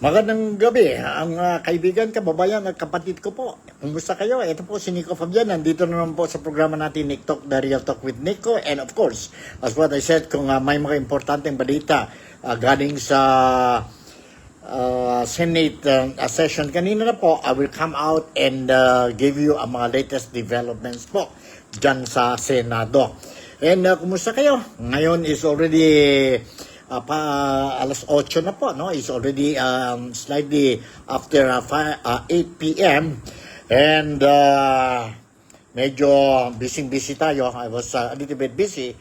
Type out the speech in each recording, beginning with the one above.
Magandang gabi, ang kaibigan, kababayan at kapatid ko po. Kumusta kayo? Ito po si Nico Fabian. Nandito naman po sa programa natin, Nick Talk, The Real Talk with Nico. And of course, as what I said, kung may mga importanteng balita galing sa Senate session kanina na po, I will come out and give you ang mga latest developments po dyan sa Senado. And kumusta kayo? Ngayon is already alas 8 na po, no? It's already slightly after 8 p.m. and medyo busy tayo. I was a little bit busy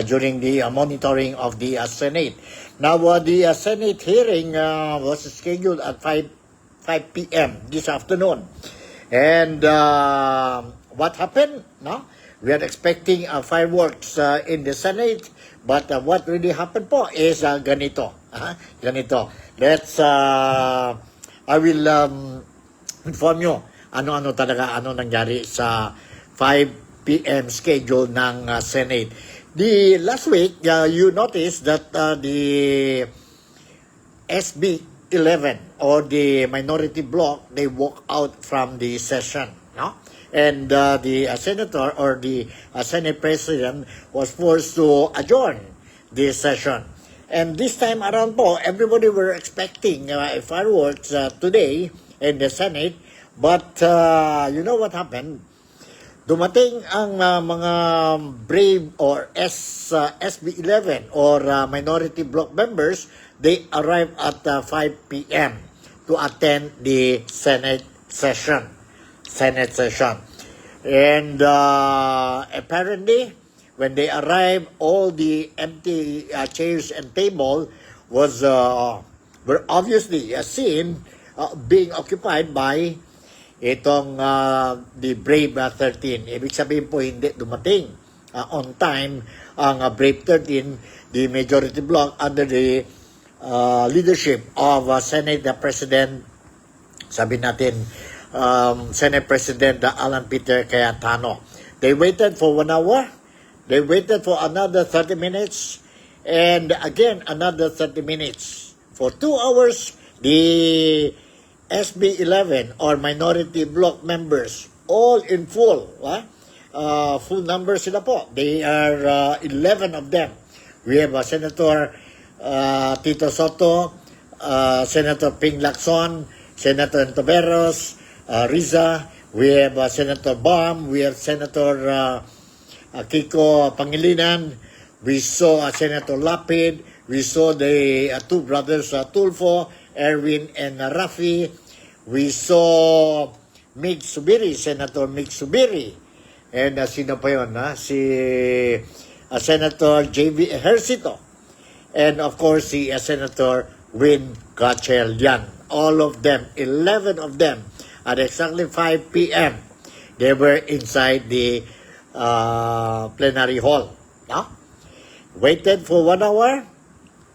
during the monitoring of the Senate. Now, the Senate hearing was scheduled at 5 p.m. this afternoon. And what happened? No? We are expecting fireworks in the Senate, but what really happened po is ganito. Ganito. I will inform you ano nangyari sa 5 p.m. schedule ng Senate. The last week, you noticed that the SB 11 or the minority bloc, they walk out from the session, no? And the senator or the Senate president was forced to adjourn this session. And this time around po, everybody were expecting fireworks today in the Senate. But you know what happened? Dumating ang mga brave or SB 11 or minority bloc members. They arrived at 5 p.m. to attend the Senate session. And apparently, when they arrived, all the empty chairs and table were obviously seen being occupied by itong the Brave 13. Ibig sabihin po, hindi dumating on time ang Brave 13, the majority bloc under the leadership of Senate President, sabi natin, Senate President Alan Peter Cayetano. They waited for 1 hour. They waited for another 30 minutes. And again, another 30 minutes. For 2 hours, the SB 11 or minority bloc members, all in full. Full number sila po. They are 11 of them. We have Senator Tito Soto, Senator Ping Lacson, Senator Antoveros, Riza, we have Senator Bam, we have Senator Kiko Pangilinan, we saw Senator Lapid, we saw the two brothers Tulfo, Erwin and Rafi, we saw Mig Subiri, Senator Mig Subiri, and sino pa yun, si Senator J.V. Ejercito, and of course si Senator Win Gatchalian. All of them, 11 of them, at exactly 5 p.m., they were inside the plenary hall. No? Waited for 1 hour,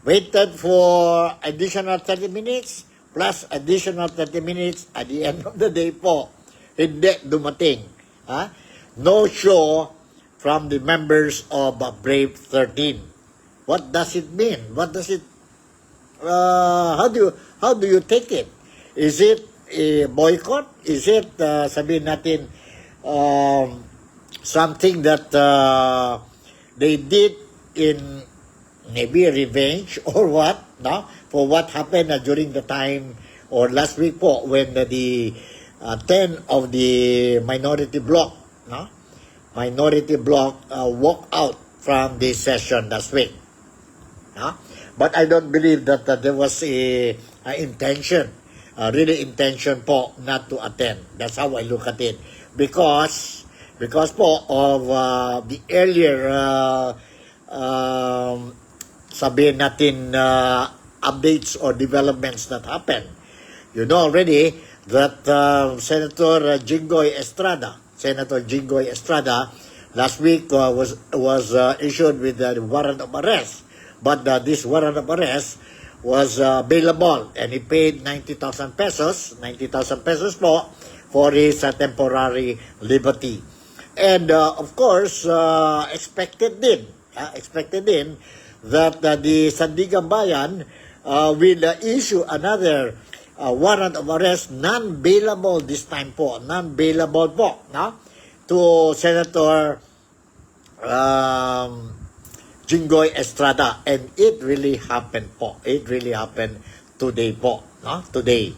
waited for additional 30 minutes, plus additional 30 minutes at the end of the day po. Hindi dumating. No show from the members of Brave 13. What does it mean? What does it, how do you take it? Is it a boycott? Is it, sabihin natin, something that they did in maybe revenge or what, no? For what happened during the time or last week po when the 10 of the minority bloc, no? Minority bloc walked out from this session last week. No? But I don't believe that there was a intention. Really intention po not to attend. That's how I look at it. Because po of the earlier sabihin natin updates or developments that happened. You know already that Senator Jinggoy Estrada last week was issued with the warrant of arrest. But this warrant of arrest was bailable and he paid 90,000 pesos po for his temporary liberty. And of course, expected din that the Sandigan Bayan will issue another warrant of arrest, non-bailable this time po, non-bailable po, no? To Senator Jinggoy Estrada, and it really happened po. It really happened today po, no? Today.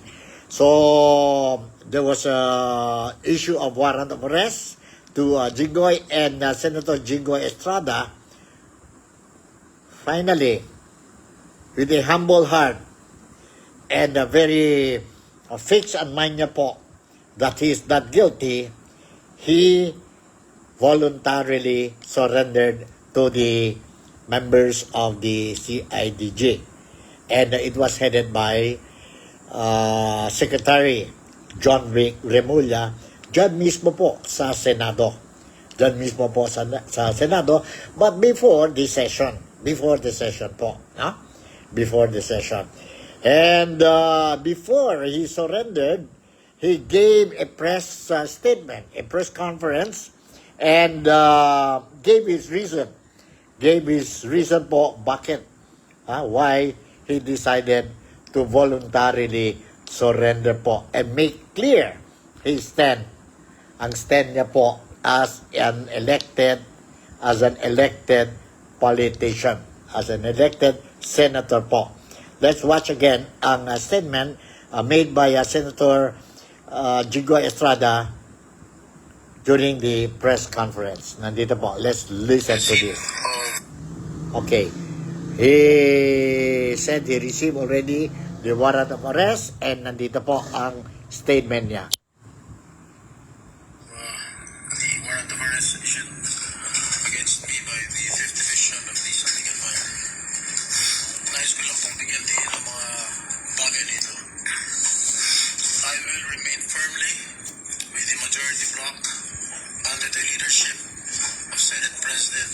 So there was a issue of warrant of arrest to Jinggoy and Senator Jinggoy Estrada. Finally, with a humble heart and a very fixed on mind niya po that he is not guilty, he voluntarily surrendered to the members of the CIDG. And it was headed by Secretary John Remulla, dyan mismo po sa Senado. Dyan mismo po sa Senado, but before the session po. No? Before the session. And before he surrendered, he gave a press statement, a press conference, and gave his reason. Gave his reason po bakit, why he decided to voluntarily surrender po and make clear his stand. Ang stand niya po as an elected politician, as an elected senator po. Let's watch again ang statement made by Senator Jinggoy Estrada during the press conference. Nandito po. Let's listen to this. Okay. He said he received already the warrant of arrest, and nandito po ang statement niya. The warrant of arrest issued against me by the 5th Division of the Sandigan Bayan. Nais ko lang pong bigyan din ng mga bagay nito. I will remain firmly with the majority bloc under the leadership of Senate President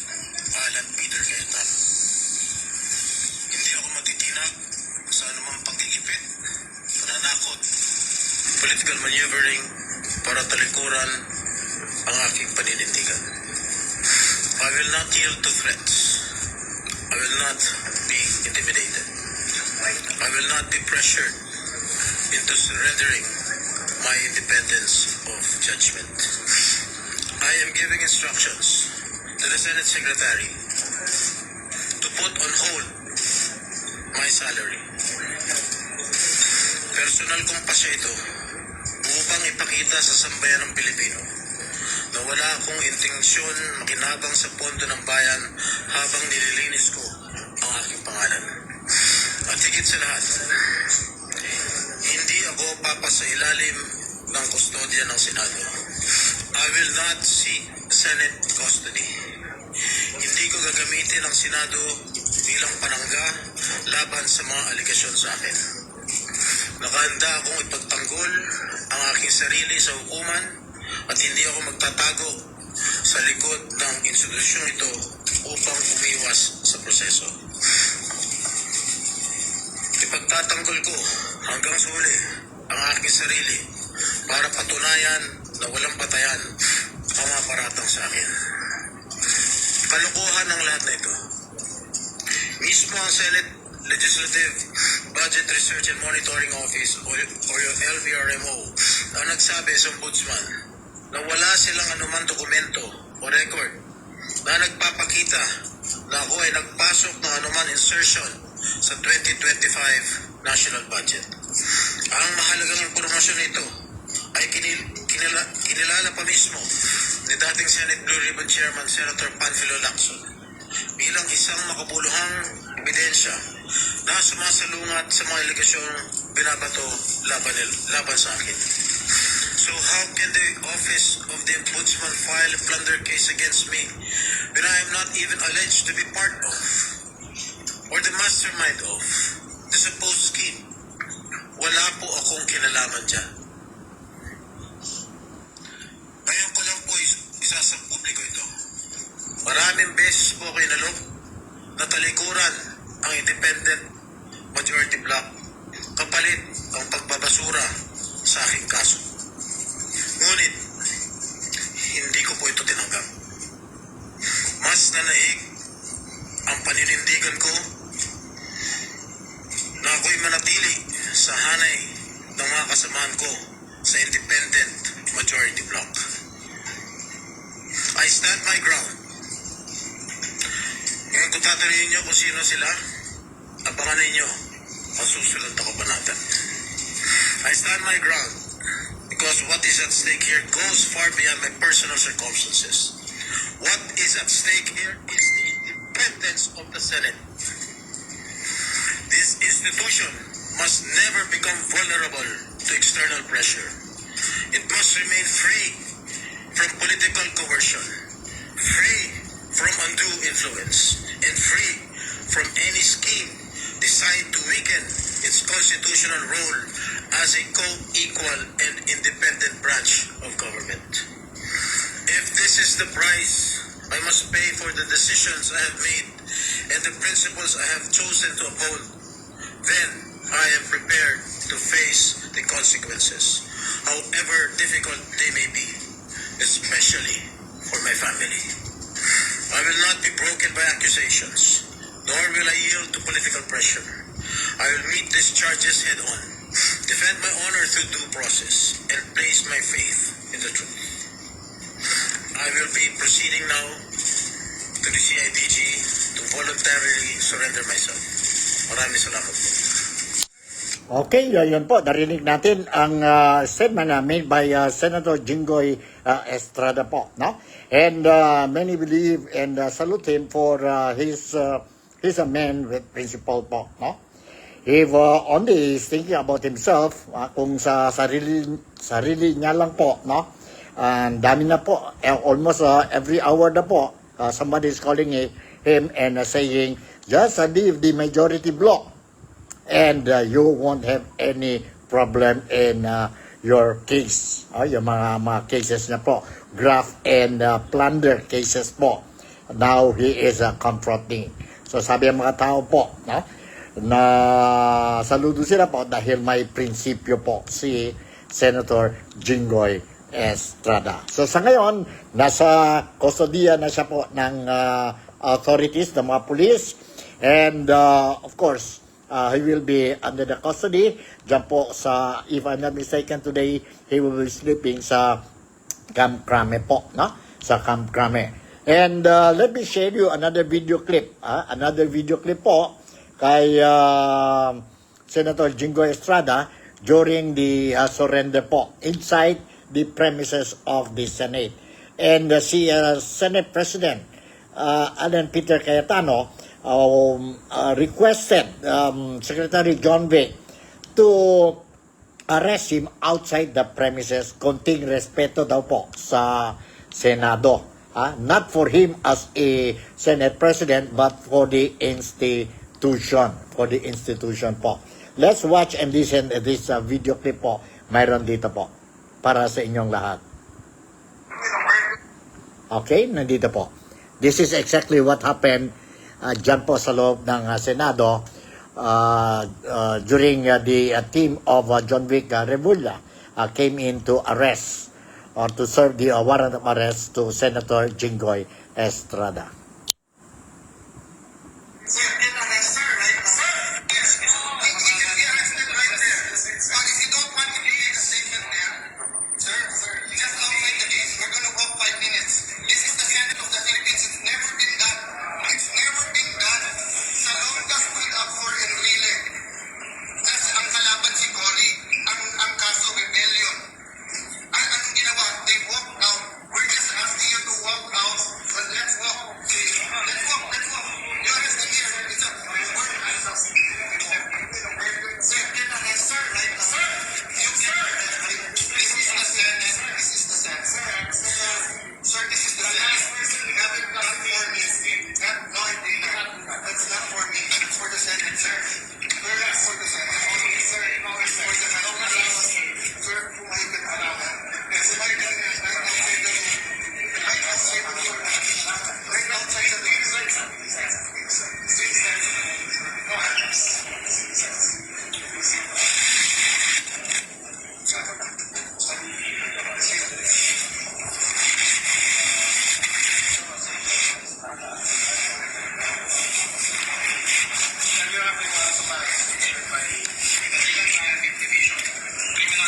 Alan Peter Cayetano. Hindi ako matitinag sa anumang pagdilipit, pananakot, political maneuvering para talikuran ang aking paninindigan. I will not yield to threats. I will not be intimidated. I will not be pressured into surrendering my independence of judgment. I am giving instructions to the Senate Secretary to put on hold my salary. Personal kong pasya ito upang ipakita sa sambayan ng Pilipino na wala akong intensyon makinabang sa pondo ng bayan habang nililinis ko ang aking pangalan. At higit sa lahat, hindi ako papasailalim ng kustodya ng Senado. I will not seek Senate custody. Hindi ko gagamitin ang Senado bilang panangga laban sa mga aligasyon sa akin. Nakahanda akong ipagtanggol ang aking sarili sa hukuman at hindi ako magtatago sa likod ng institusyong ito upang umiwas sa proseso. Ipagtatanggol ko hanggang sa huli ang aking sarili para patunayan na walang batayan ang mga paratang sa akin. Kalokohan ang lahat na ito. Mismo ang Senate Legislative Budget Research and Monitoring Office o yung LVRMO ang nagsabi sa ombudsman na wala silang anumang dokumento o record na nagpapakita na ako ay nagpasok ng anuman insertion sa 2025 national budget. Ang mahalagang impormasyon nito ay kinilala pa mismo ni dating Senate Blue Ribbon Chairman Senator Panfilo Lacson bilang isang makabuluhang ebidensya na sumasalungat sa mga aligasyong binabato laban sa akin. So how can the office of the Ombudsman file a plunder case against me when I am not even alleged to be part of or the mastermind of the supposed scheme? Wala po akong kinalaman dyan. Ngayon ko lang po isasang publiko ito. Maraming beses po ako inalok na talikuran ang independent majority bloc kapalit ang pagbabasura sa aking kaso. Ngunit, hindi ko po ito tinanggap. Mas nanaig ang paninindigan ko na ako'y manatili sa hanay ng mga kasamahan ko sa independent majority bloc. I stand my ground. Ngayon kung tatanungin niyo kung sino sila, abangan ninyo ang susunod na kabanata. I stand my ground because what is at stake here goes far beyond my personal circumstances. What is at stake here is the independence of the Senate. This institution must never become vulnerable to external pressure. It must remain free from political coercion, free from undue influence, and free from any scheme designed to weaken its constitutional role as a co-equal and independent branch of government. If this is the price I must pay for the decisions I have made and the principles I have chosen to uphold, then I am prepared to face the consequences, however difficult they may be, especially for my family. I will not be broken by accusations, nor will I yield to political pressure. I will meet these charges head on, defend my honor through due process, and place my faith in the truth. I will be proceeding now to the CIDG to voluntarily surrender myself. Maraming salamat po. Okay, yun po. Narinig natin ang statement made by Senator Jinggoy Estrada po, no? And many believe and salute him for he's a man with principle po, no? If only he's thinking about himself, kung sa sarili niya lang po, no? Ang dami na po, almost every hour na po, somebody is calling him and saying, just leave the majority bloc and you won't have any problem in your case. Yung mga cases na po, graft and plunder cases po. Now he is confronting. So sabi ng mga tao po, no? Na saludo sila po dahil may prinsipyo po si Senator Jinggoy Estrada. So sa ngayon, nasa kustodiya na siya po ng authorities, ng mga police, and of course, he will be under the custody. Diyan po sa, if I'm not mistaken today, he will be sleeping sa Camp Crame po, no? Sa Camp Crame. And let me share you another video clip. Another video clip po kay Senator Jinggoy Estrada during the surrender po inside the premises of the Senate. And si Senate President Alan Peter Cayetano requested Secretary John Vic to arrest him outside the premises, konting respeto daw po sa Senado. Not for him as a Senate President, but for the institution. For the institution po. Let's watch and listen to this video clip po. Mayroon dito po. Para sa inyong lahat. Okay, nandito po. This is exactly what happened dyan po sa loob ng Senado during the team of John Vic Remulla came in to arrest or to serve the warrant of arrest to Senator Jinggoy Estrada.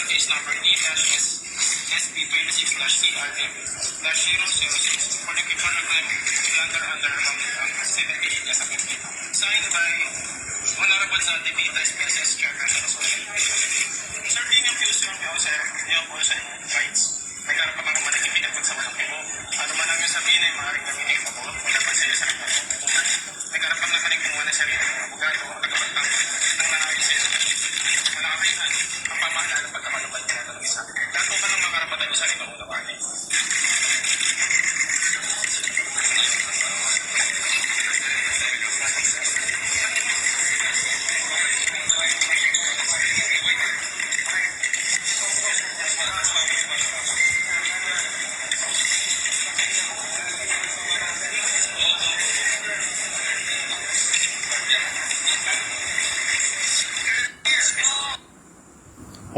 case number D-SB26-CRM-006 for the criminal crime under 78 as a victim. Signed by Honorable Zaldi Vita, SPSS Chairperson of Social. Sir, being accused yung also rights. May karapatan ka managimik at pagsawalang mo. Ano man ang sabihin ay maaaring gamitin ko o dapat sa'yo sa hukuman. May karapatan na kumuha ng sarili ng abogado o tagapagtang ng nangyari sa'yo. Malakapihan ang pamahalaan ng pagkakalabad niya ng isa. Lahat mo ba ng mga karapatan niyo sa ibang una bagay?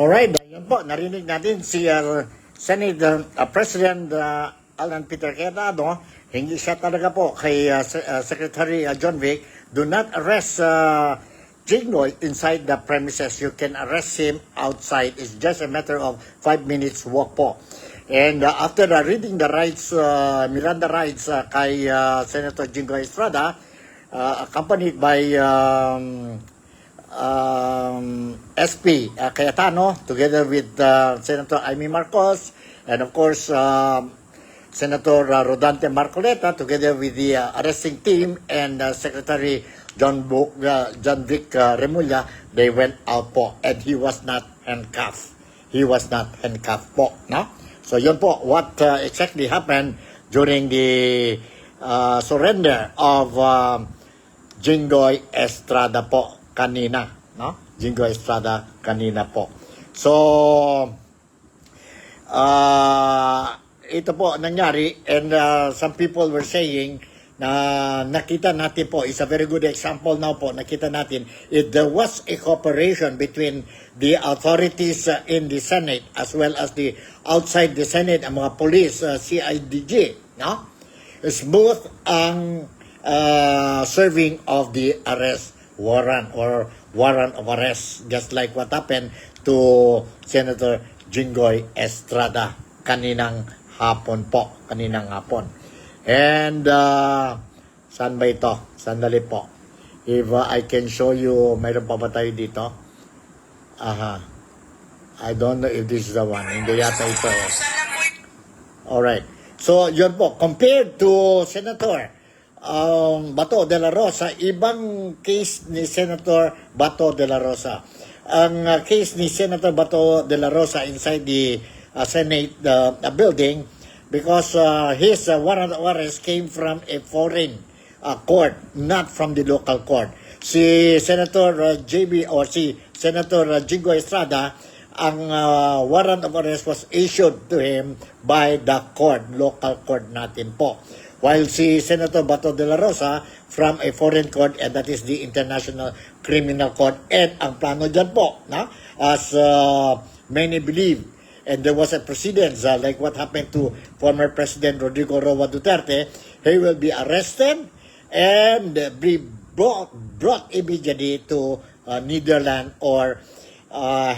Alright, yun po, narinig natin si Senate President Alan Peter Cayetano. Hindi siya talaga po kay Secretary John Vic, do not arrest Jinggoy inside the premises. You can arrest him outside. It's just a matter of 5 minutes walk po. And after reading the rights, Miranda rights kay Senator Jinggoy Estrada, accompanied by SP Cayetano together with Senator Amy Marcos and of course Senator Rodante Marcoleta together with the arresting team and Secretary John Vic Remulla. They went out po and he was not handcuffed. He was not handcuffed po, no? So yun po what exactly happened during the surrender of Jinggoy Estrada po kanina, no? Jinggoy Estrada kanina po. So, ito po nangyari and some people were saying na nakita natin po, is a very good example now po, nakita natin, if there was a cooperation between the authorities in the Senate as well as the outside the Senate, ang mga police, CIDG, no? Smooth ang serving of the arrest warrant or warrant of arrest, just like what happened to Senator Jinggoy Estrada kaninang hapon po, kaninang hapon. And saan ba ito? Sandali po. If I can show you, mayroon pa ba tayo dito? Aha. I don't know if this is the one. Hindi yata ito. Alright. So, yun po. Compared to Senator Bato de la Rosa, ibang case ni Senator Bato de la Rosa. Ang case ni Senator Bato de la Rosa inside the Senate building, because his warrant of arrest came from a foreign court, not from the local court. Si Senator JB or si Senator Jinggoy Estrada, ang warrant of arrest was issued to him by the court, local court natin po. While si Senator Bato de la Rosa from a foreign court, and that is the International Criminal Court. And ang plano dyan po, na, as many believe, and there was a precedence like what happened to former President Rodrigo Roa Duterte, he will be arrested and be brought immediately to Netherlands or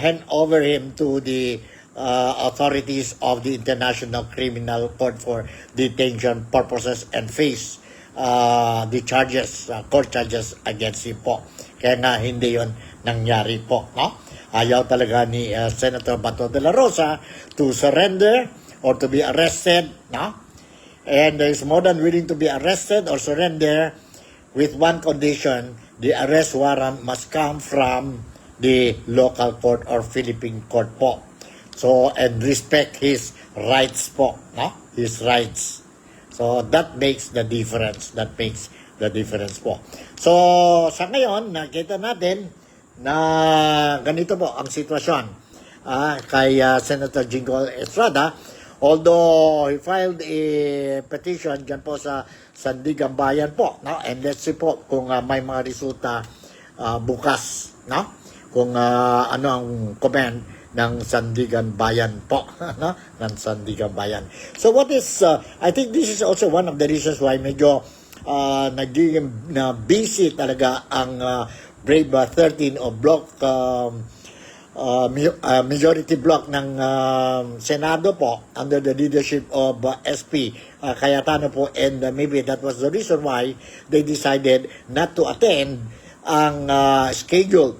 hand over him to the authorities of the International Criminal Court for detention purposes and face the charges, court charges against him po. Kaya nga hindi yon nangyari po, no? Ayaw talaga ni Senator Bato de la Rosa to surrender or to be arrested, no? And is more than willing to be arrested or surrender with one condition: the arrest warrant must come from the local court or Philippine court po. So, and respect his rights po, no? His rights. So, that makes the difference. That makes the difference po. So, sa ngayon, nakita natin na ganito po ang sitwasyon kay Senator Jinggoy Estrada. Although he filed a petition dyan po sa Sandigan Bayan po, no? And let's see po kung may mga resulta bukas, no? Kung ano ang comment ng Sandigan Bayan po, no? Ng Sandigan Bayan. So what is, I think this is also one of the reasons why medyo naging busy talaga ang Brave 13 o Block majority block ng Senado po under the leadership of SP Cayetano po, and maybe that was the reason why they decided not to attend ang scheduled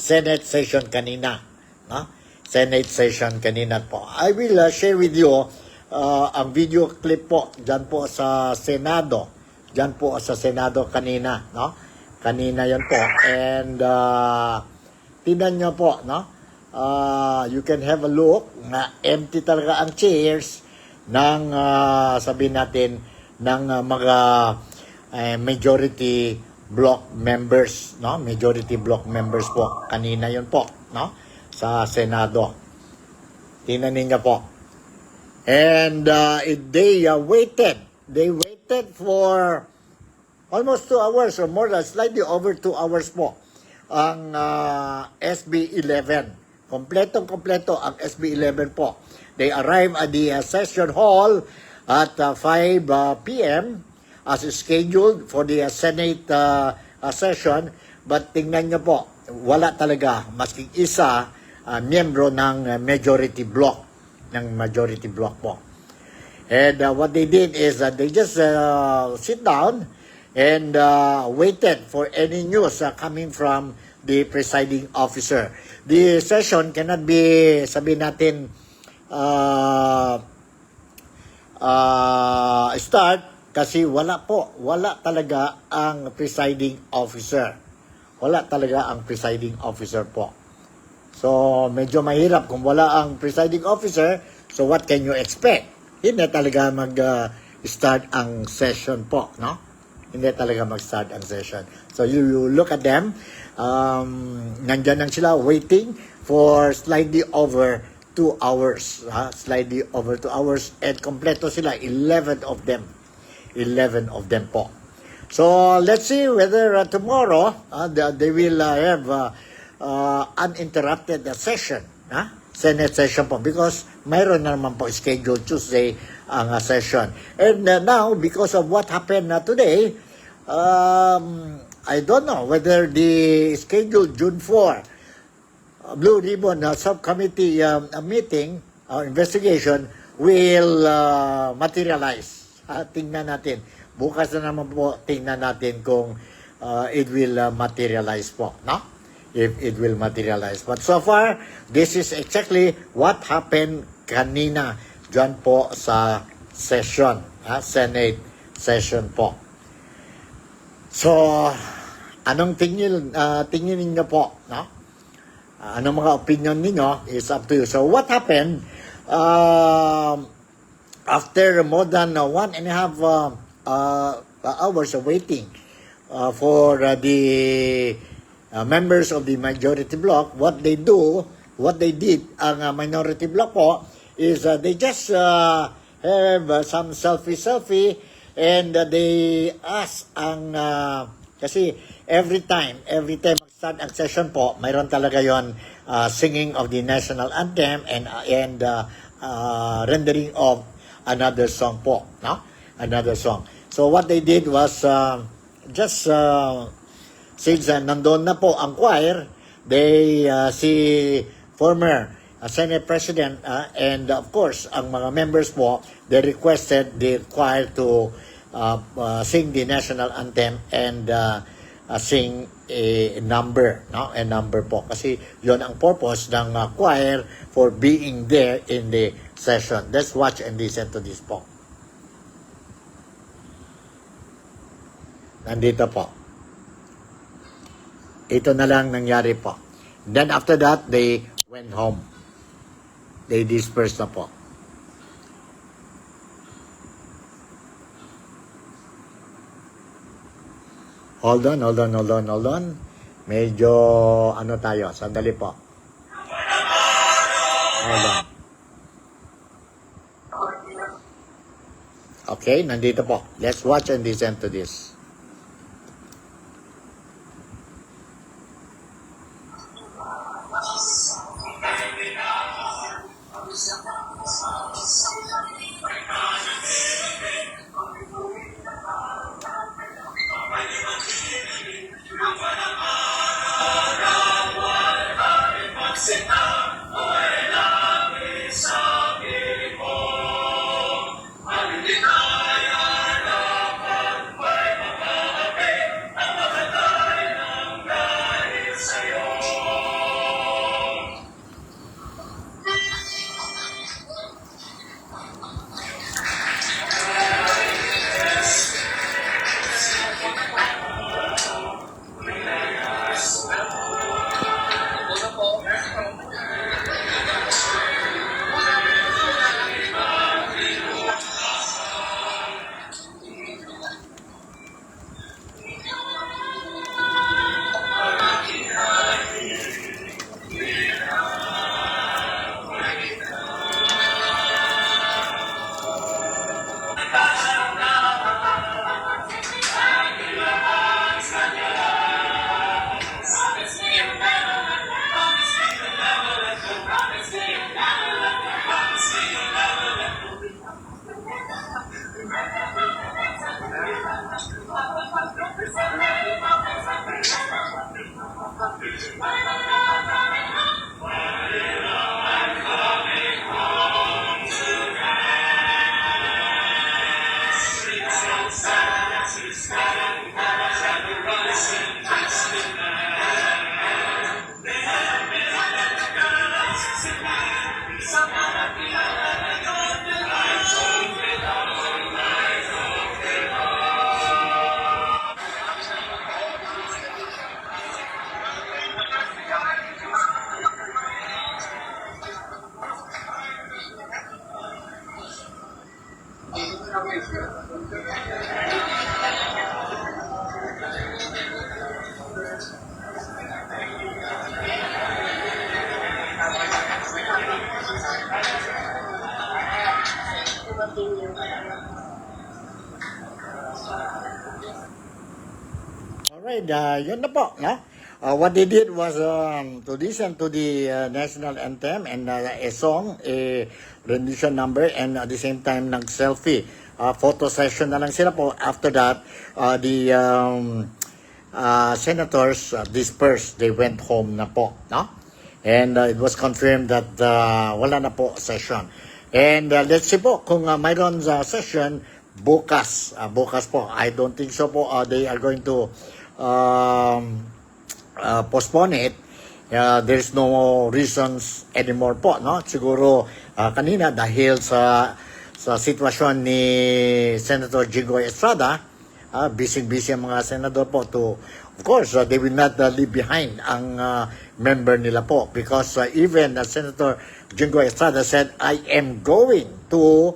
Senate session kanina, no? Senate session kanina po. I will share with you ang video clip po dyan po sa Senado. Dyan po sa Senado kanina, no? Kanina yan po. And tingnan nyo po, no? You can have a look na empty talaga ang chairs ng sabihin natin ng mga majority block members, no? Majority block members po. Kanina yun po, no? Sa Senado. Tingnan niyo po. And they waited for almost 2 hours or more than slightly over 2 hours po ang SB 11. Kompleto ang SB 11 po. They arrived at the session hall at 5 p.m. as scheduled for the Senate session, but tingnan nyo po, wala talaga masking isa miyembro ng majority block po. And what they did is they just sit down and waited for any news coming from the presiding officer. The session cannot be, sabihin natin, start kasi wala talaga ang presiding officer. Wala talaga ang presiding officer po. So, medyo mahirap kung wala ang presiding officer. So, what can you expect? Hindi talaga mag-start ang session po, no? Hindi talaga mag-start ang session. So, you look at them. Nandyan lang sila waiting for slightly over 2 hours. Slightly over 2 hours. And kompleto sila, 11 of them. 11 of them po. So, let's see whether tomorrow they will have uninterrupted session. Senate session po. Because mayroon na naman po scheduled Tuesday ang session. And now, because of what happened today, I don't know whether the scheduled June 4 Blue Ribbon Subcommittee meeting or investigation will materialize. Tingnan natin. Bukas na naman po, tingnan natin kung it will materialize po, no? If it will materialize. But so far, this is exactly what happened kanina dyan po sa session, Senate session po. So, anong tingin ninyo po, no? Anong mga opinion ninyo is up to you. So, what happened after more than 1.5 hours of waiting for the members of the majority block, what they did, ang minority block po, is they just have some selfie, and they ask ang, kasi every time mag-start ang session po, mayroon talaga yon singing of the national anthem and rendering of another song po, no? Another song. So what they did was just since nandoon na po ang choir, they si former Senate President and of course ang mga members po, they requested the choir to sing the national anthem and sing a number, no? A number po. Kasi yon ang purpose ng choir for being there in the session. Let's watch and listen to this po. Nandito po. Ito na lang nangyari po. Then after that, they went home. They dispersed na po. Hold on. Medyo ano tayo, sandali po. Hold on. Okay, nandito po. Let's watch and listen to this. Alright, yun na po, no? What they did was to listen to the national anthem and a song, a rendition number, and at the same time nag-selfie. Photo session na lang sila po. After that, the senators dispersed. They went home na po, no? And it was confirmed that wala na po session. And let's see po kung mayroon session bukas. Bukas po. I don't think so po. They are going to postpone it. There's no reasons anymore po, no? Siguro kanina dahil sa sitwasyon ni Senator Jinggoy Estrada, busy-busy ang mga senador po to, of course, they will not leave behind ang member nila po because even Senator Jinggoy Estrada said, I am going to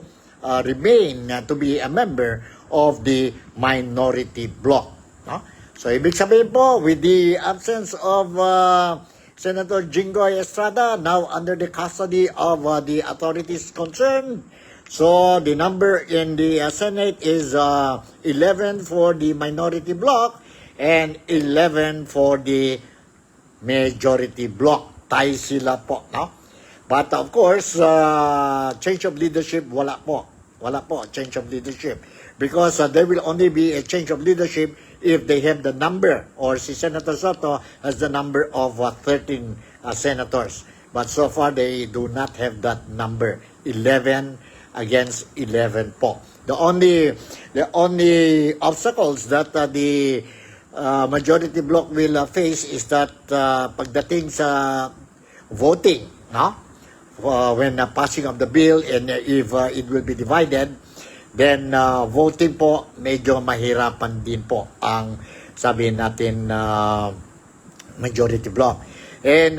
remain to be a member of the minority bloc, no? So, ibig sabihin po, with the absence of Senator Jinggoy Estrada, now under the custody of the authorities concerned, so the number in the Senate is 11 for the minority bloc and 11 for the majority bloc. Tay sila po, no? But of course, change of leadership, wala po. Wala po, change of leadership. Because there will only be a change of leadership if they have the number, or si Senator Soto has the number of 13 senators. But so far, they do not have that number. 11 against 11 po. The only obstacles that the majority bloc will face is that pagdating sa voting, no? When passing of the bill and if it will be divided, then voting po medyo mahirapan din po ang sabihin natin majority bloc. And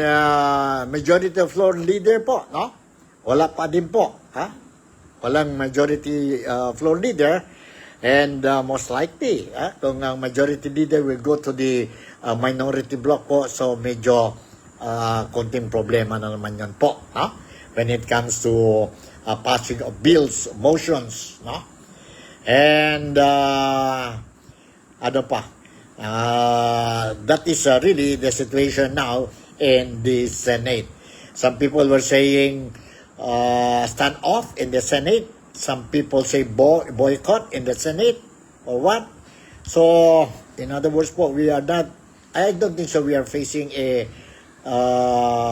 majority floor leader po, no? Wala pa din po, ha? Walang majority floor leader, and most likely kung ang majority leader will go to the minority bloc po, so medyo konting problema na naman yun po, no? When it comes to passing of bills, motions, no? And ano pa? That is really the situation now in the Senate. Some people were saying stand off in the Senate. Some people say boycott in the Senate or what. So, in other words po, we are not, I don't think so we are facing a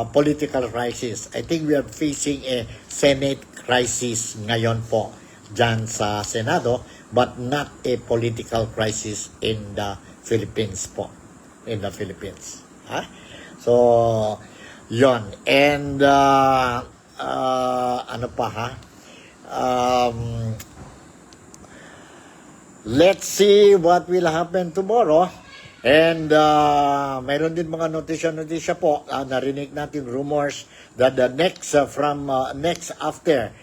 political crisis. I think we are facing a Senate crisis ngayon po dyan sa Senado, but not a political crisis in the Philippines po. In the Philippines. Ha? So, yon. And, ano pa ha? Let's see what will happen tomorrow. And mayroon din mga notisya po. Narinig natin rumors that the next next after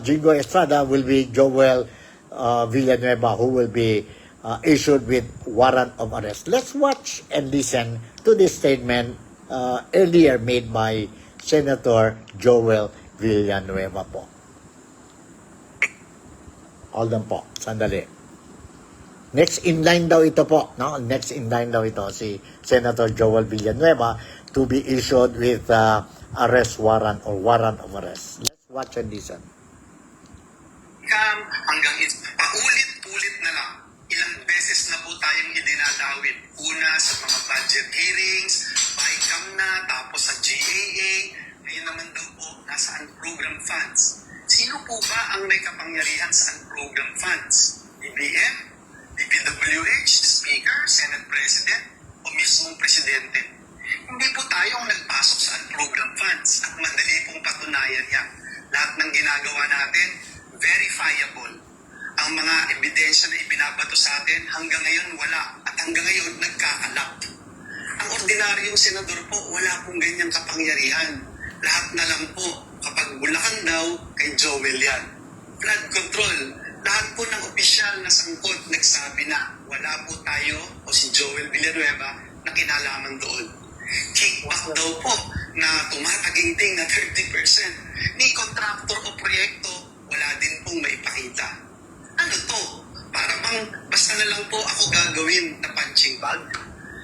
Jingo Estrada will be Joel Villanueva, who will be issued with warrant of arrest. Let's watch and listen to this statement earlier made by Senator Joel Villanueva po. Hold on po, sandali. Next in line daw ito po, no? Next in line daw ito si Senator Joel Villanueva to be issued with arrest warrant or warrant of arrest. Let's watch and listen. Hanggang paulit-ulit na lang. Ilang beses na po tayong idinadawit. Una sa mga budget hearings, BICAM na, tapos sa GAA, ngayon naman daw po nasa unprogrammed funds. Sino po ba ang may kapangyarihan sa unprogrammed funds? BBM? DPWH, Speaker, Senate President, o mismong Presidente? Hindi po tayong nagpasok sa unprogrammed funds at madali pong patunayan yan. Lahat ng ginagawa natin, verifiable. Ang mga ebidensya na ibinabato sa atin, hanggang ngayon wala. At hanggang ngayon, nagkakalap. Ang ordinaryong senador po, wala pong ganyang kapangyarihan. Lahat na lang po, kapag Bulacan daw, kay Joel yan. Flood control, lahat po ng opisyal na sangkot nagsabi na wala po tayo o si Joel Villanueva na kinalaman doon. Kickback daw po na tumataginting na 30%. Ni kontraktor o proyekto, wala din pong maipakita. Ano to? Para bang basta na lang po ako gagawin na punching bag?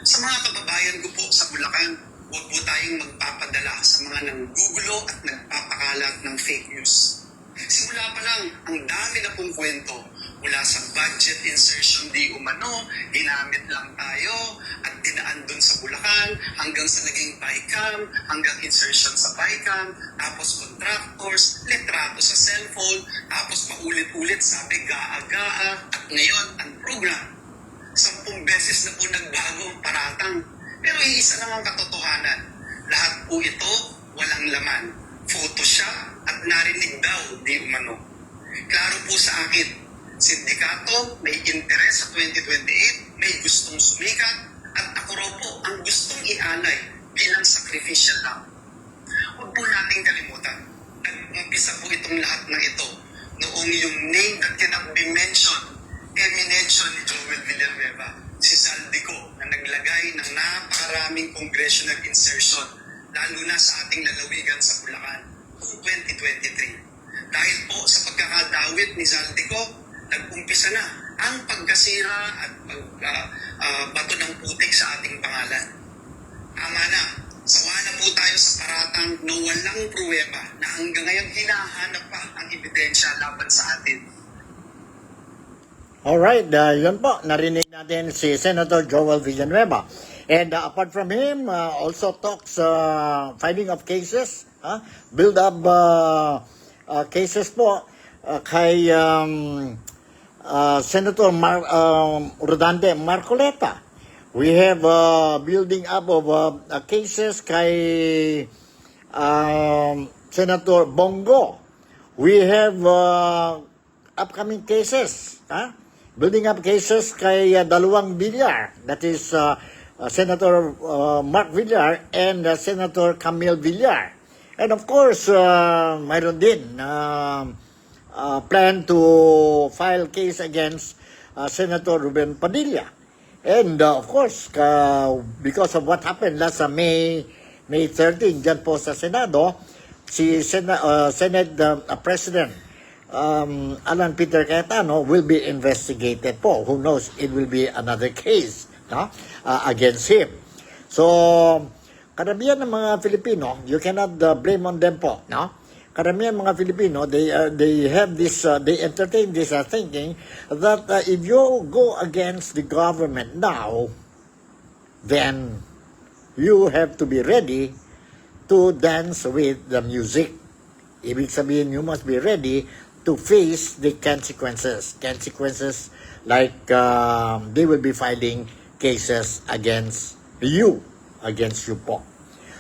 Sa mga kababayan ko po sa Bulacan, huwag po tayong magpapadala sa mga nanggugulo at nagpapakalat ng fake news. Simula pa lang, ang dami na pong kwento. Mula sa budget insertion di umano, ginamit lang tayo at dinaan dun sa Bulacan, hanggang sa naging BICAM, hanggang insertion sa BICAM, tapos contractors, litrato sa cellphone, tapos paulit-ulit sabi gaa-gaa, at ngayon ang program. 10 beses na po nagbago ang paratang. Pero iisa lang ang katotohanan. Lahat po ito walang laman. Photoshop at narinig daw di umano. Klaro po sa akin, sindikato may interes sa 2028, may gustong sumikat, at ako raw po ang gustong ialay bilang sacrificial lamb. Huwag po nating kalimutan, nag-umpisa po itong lahat ng ito noong yung name that cannot be mentioned, eminensyon ni Joel Villanueva, si Saldico, na naglagay ng napakaraming congressional insertion, lalo na sa ating lalawigan sa Bulacan, noong 2023. Dahil po sa pagkakadawit ni Zaldico, nag-umpisa na ang pagkasira at bato ng putik sa ating pangalan. Tama na, sawa na po tayo sa paratang na walang pruweba na hanggang ngayon hinahanap pa ang ebidensya laban sa atin. Alright, yun po, narinig natin si Senator Joel Villanueva. And apart from him, also talks filing of cases, build up cases po kay Senator Rodante Marcoleta. We have building up of cases kay Senator Bongo. We have upcoming cases, building up cases kay dalawang Villar, that is Senator Mark Villar and Senator Camille Villar. And of course, mayroon din plan to file case against Senator Ruben Padilla. And of course, because of what happened last May 13, dyan po sa Senado, si Senate President Alan Peter Cayetano will be investigated po. Who knows, it will be another case against him. So, karamihan ng mga Filipino, you cannot blame on them po, Karamihan mga Filipino, they have this, they entertain this thinking that if you go against the government now, then you have to be ready to dance with the music. Ibig sabihin, you must be ready to face the consequences. Consequences like they will be filing cases against you po.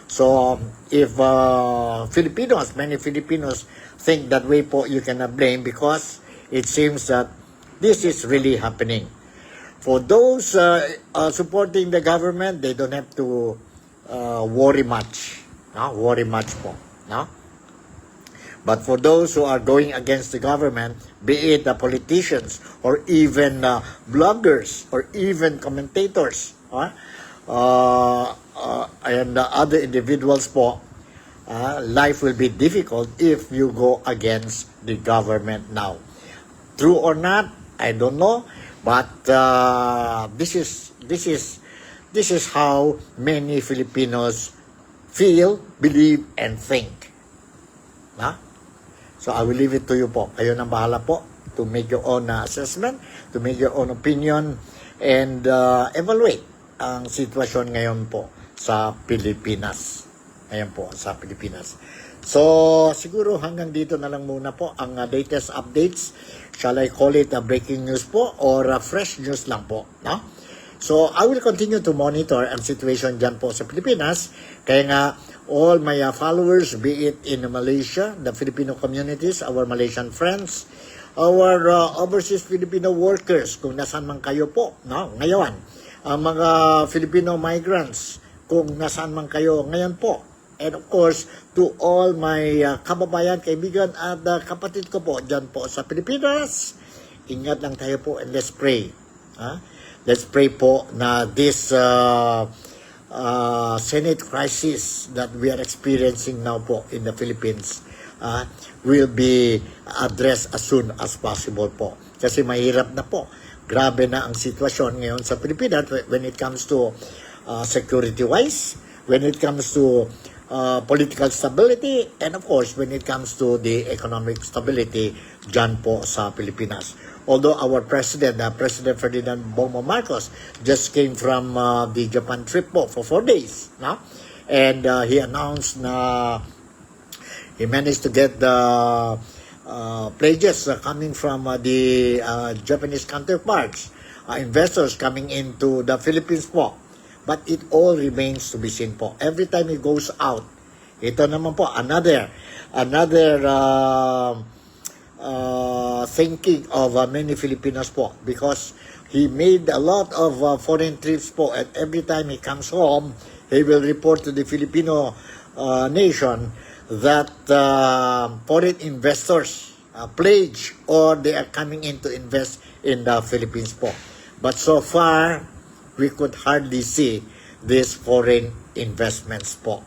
So, if many Filipinos think that way po, you cannot blame because it seems that this is really happening. For those supporting the government, they don't have to worry much. No? Worry much po. No? But for those who are going against the government, be it politicians or even bloggers or even commentators, and other individuals po, life will be difficult if you go against the government now. True or not, I don't know, but this is how many Filipinos feel, believe, and think. Na? So I will leave it to you po. Kayo nang bahala po to make your own assessment, to make your own opinion, and evaluate ang sitwasyon ngayon po sa Pilipinas. Ngayon po sa Pilipinas. So siguro hanggang dito na lang muna po ang latest updates. Shall I call it a breaking news po or a fresh news lang po? No? So I will continue to monitor ang situation dyan po sa Pilipinas. Kaya nga all my followers, be it in Malaysia, the Filipino communities, our Malaysian friends, our overseas Filipino workers, kung nasaan man kayo po, no? Ngayon, ang mga Filipino migrants, kung nasaan man kayo ngayon po. And of course, to all my kababayan, kaibigan at kapatid ko po dyan po sa Pilipinas, ingat lang tayo po and let's pray. Let's pray po na this Senate crisis that we are experiencing now po in the Philippines will be addressed as soon as possible po. Kasi mahirap na po. Grabe na ang sitwasyon ngayon sa Pilipinas when it comes to security-wise, when it comes to political stability, and of course, when it comes to the economic stability dyan po sa Pilipinas. Although our President Ferdinand Bongbong Marcos just came from the Japan trip po for 4 days, no? And he announced na he managed to get the pledges coming from the Japanese counterparts, investors coming into the Philippines po. But it all remains to be seen po. Every time he goes out, ito naman po, another thinking of many Filipinos po, because he made a lot of foreign trips po, and every time he comes home, he will report to the Filipino nation that foreign investors pledge or they are coming in to invest in the Philippines po. But so far, we could hardly see these foreign investments po.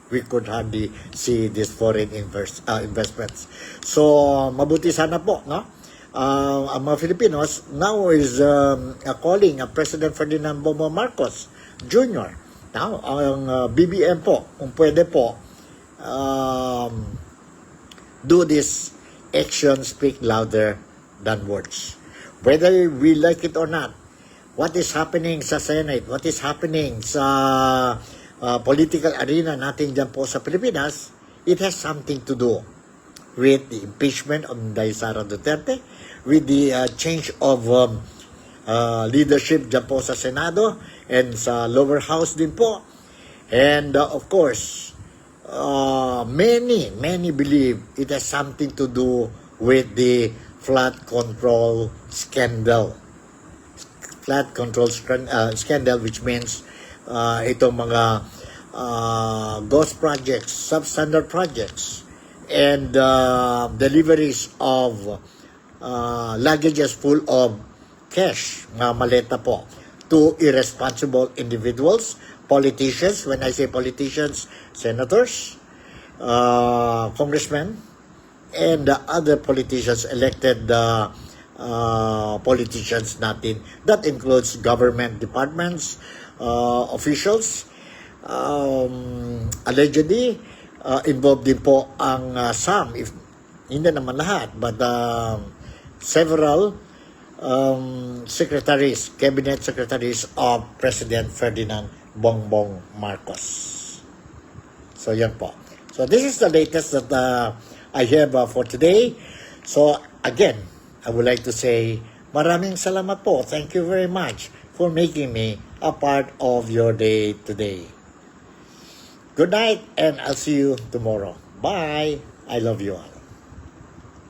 We could hardly see these foreign investments. So, mabuti sana po, no? Ang mga Filipinos now is calling President Ferdinand Bongbong Marcos Jr. Now, ang BBM po, kung pwede po, do this action speak louder than words. Whether we like it or not, what is happening sa Senate, what is happening sa political arena natin dyan po sa Pilipinas, it has something to do with the impeachment of Inday Sara Duterte, with the change of leadership dyan po sa Senado and sa lower house din po. And of course, many believe it has something to do with the flood control scandal. Flood control scandal, which means itong mga ghost projects, substandard projects, and deliveries of luggages full of cash, mga maleta po, to irresponsible individuals, politicians. When I say politicians, senators, congressmen, and other politicians, elected politicians natin. That includes government departments, officials. Allegedly, involved din po ang some, if hindi naman lahat, but several secretaries, cabinet secretaries of President Ferdinand Bongbong Marcos. So yan po. So this is the latest that I have for today. So again, I would like to say maraming salamat po. Thank you very much for making me a part of your day today. Good night and I'll see you tomorrow. Bye. I love you all.